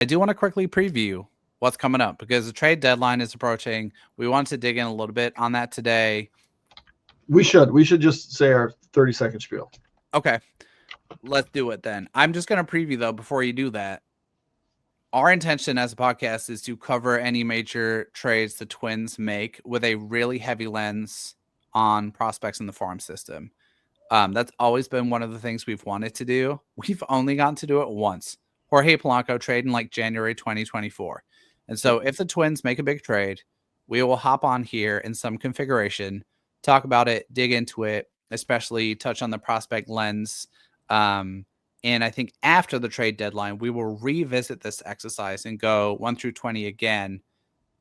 I do want to quickly preview what's coming up because the trade deadline is approaching. We want to dig in a little bit on that today. We should just say our 30-second spiel. Okay, let's do it then. I'm just going to preview, though, before you do that. Our intention as a podcast is to cover any major trades the Twins make with a really heavy lens on prospects in the farm system. That's always been one of the things we've wanted to do. We've only gotten to do it once. Jorge Polanco trade in like January 2024. And so if the Twins make a big trade, we will hop on here in some configuration, talk about it, dig into it, especially touch on the prospect lens. And I think after the trade deadline, we will revisit this exercise and go 1 through 20 again.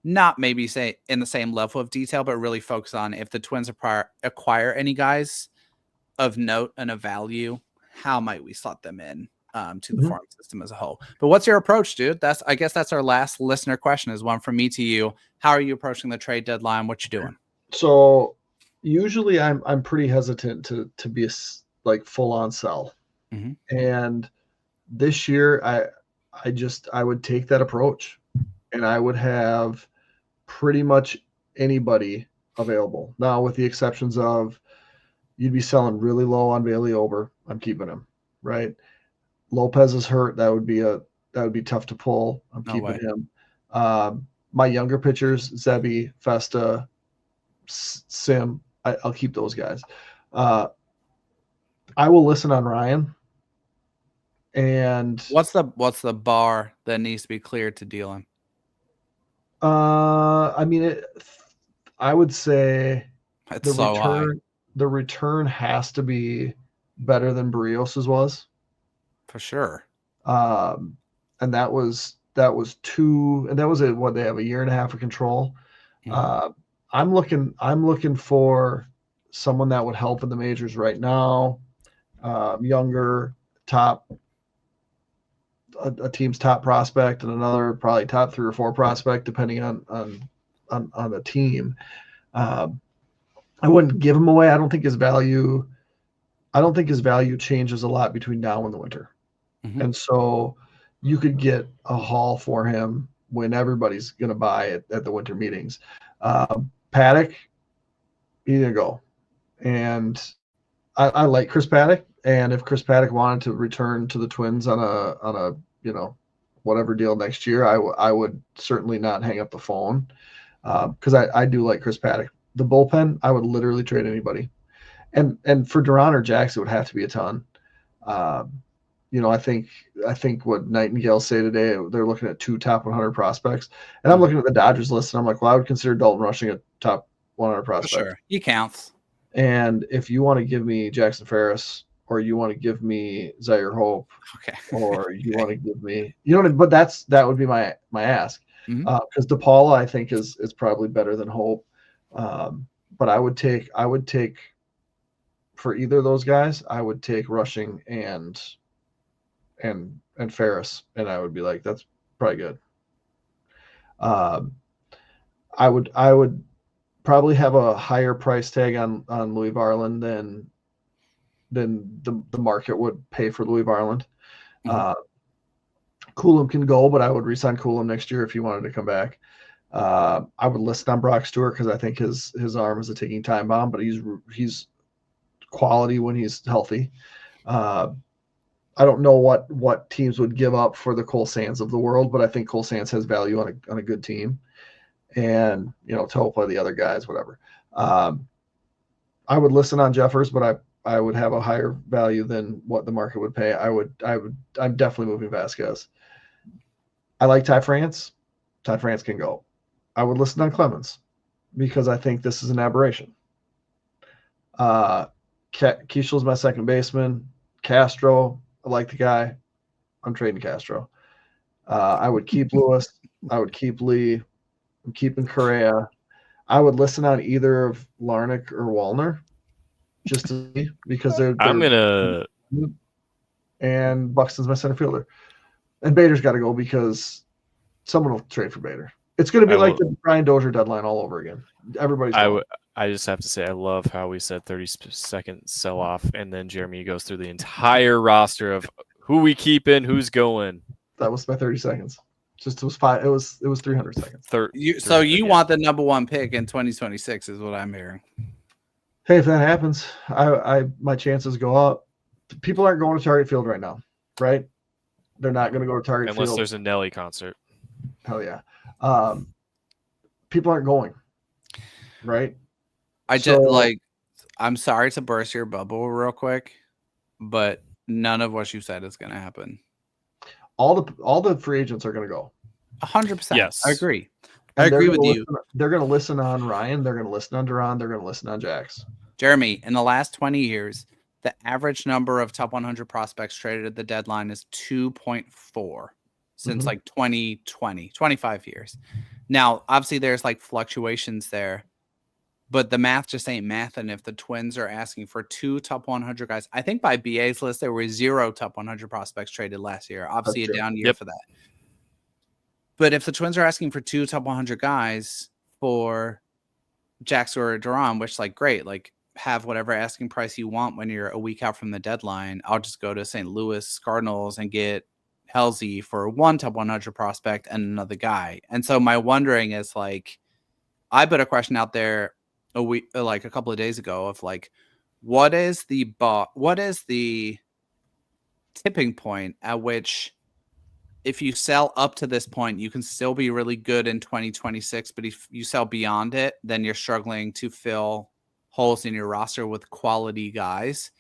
Not maybe say in the same level of detail, but really focus on if the Twins acquire any guys of note and of value, how might we slot them in to the farm system as a whole? But what's your approach, dude? I guess that's our last listener question, is one from me to you. How are you approaching the trade deadline? What you doing? So usually I'm pretty hesitant to be like full on sell. Mm-hmm. And this year I would take that approach, and I would have pretty much anybody available. Now, with the exceptions of you'd be selling really low on Bailey Ober. I'm keeping him, right? Lopez is hurt. That would be tough to pull. I'm keeping him. My younger pitchers, Zebby, Festa, Sim, I'll keep those guys. I will listen on Ryan. And what's the bar that needs to be cleared to deal him? I mean, I would say it's so high. The return has to be better than Berrios's was, for sure. And that was 2, and that was what they have, a year and a half of control. Mm-hmm. I'm looking for someone that would help in the majors right now. Younger, a team's top prospect, and another probably top 3 or 4 prospect, depending on the team. I wouldn't give him away. I don't think his value changes a lot between now and the winter. Mm-hmm. And so you could get a haul for him when everybody's going to buy it at the winter meetings. Paddock, he's going to go. And I like Chris Paddock. And if Chris Paddock wanted to return to the Twins on a whatever deal next year, I would certainly not hang up the phone, because I do like Chris Paddock. The bullpen, I would literally trade anybody, and for Duran or Jax, it would have to be a ton. I think what Nightingale say today, they're looking at 2 top 100 prospects, and I'm looking at the Dodgers list, and I'm like, well, I would consider Dalton Rushing a top 100 prospect. For sure, he counts. And if you want to give me Jackson Ferris, or you want to give me Zaire Hope, okay, or you want to give me, but that would be my ask, because DePaula I think is probably better than Hope, but I would take for either of those guys, I would take Rushing and Ferris, and I would be like, that's probably good. I would probably have a higher price tag on Louis Varland than the market would pay for Louis Varland. Coulomb can go, but I would re-sign Coulomb next year if he wanted to come back. I would list on Brock Stewart because I think his arm is a ticking time bomb, but he's quality when he's healthy. I don't know what teams would give up for the Cole Sands of the world, but I think Cole Sands has value on a good team, and Topa, the other guys, whatever. I would listen on Jeffers, but I would have a higher value than what the market would pay. I'm definitely moving Vasquez. I like Ty France. Ty France can go. I would listen on Clemens because I think this is an aberration. Keishel's my second baseman. Castro, I like the guy. I'm trading Castro. I would keep Lewis. I would keep Lee. I'm keeping Correa. I would listen on either of Larnach or Wallner, just to see, because they're and Buxton's my center fielder, and Bader's got to go because someone will trade for Bader. It's going to be the Brian Dozier deadline all over again. Everybody's. I just have to say I love how we said 30-second sell off, and then Jeremy goes through the entire roster of who we keep in, who's going. That was my 30 seconds. Just it was 5. It was 300 seconds. So you want the number one pick in 2026 is what I'm hearing. Hey, if that happens, my chances go up. People aren't going to Target Field right now, right? They're not going to go to Target Field unless there's a Nelly concert. Hell yeah. People aren't going, right? I'm sorry to burst your bubble real quick, but none of what you said is going to happen. All the free agents are going to go. 100%. Yes, I agree. I agree with you. They're going to listen on Ryan. They're going to listen on Duran. They're going to listen on Jax. Jeremy, in the last 20 years, the average number of top 100 prospects traded at the deadline is 2.4 since like 2020, 25 years. Now, obviously, there's like fluctuations there, but the math just ain't math. And if the Twins are asking for 2 top 100 guys, I think by BA's list, there were 0 top 100 prospects traded last year. Obviously, a down year for that. But if the Twins are asking for 2 top 100 guys for Jax or Duran, which like great, like have whatever asking price you want when you're a week out from the deadline. I'll just go to St. Louis Cardinals and get Halsey for 1 top 100 prospect and another guy. And so my wondering is like, I put a question out there a couple of days ago of like, what is the tipping point at which if you sell up to this point, you can still be really good in 2026, but if you sell beyond it, then you're struggling to fill holes in your roster with quality guys.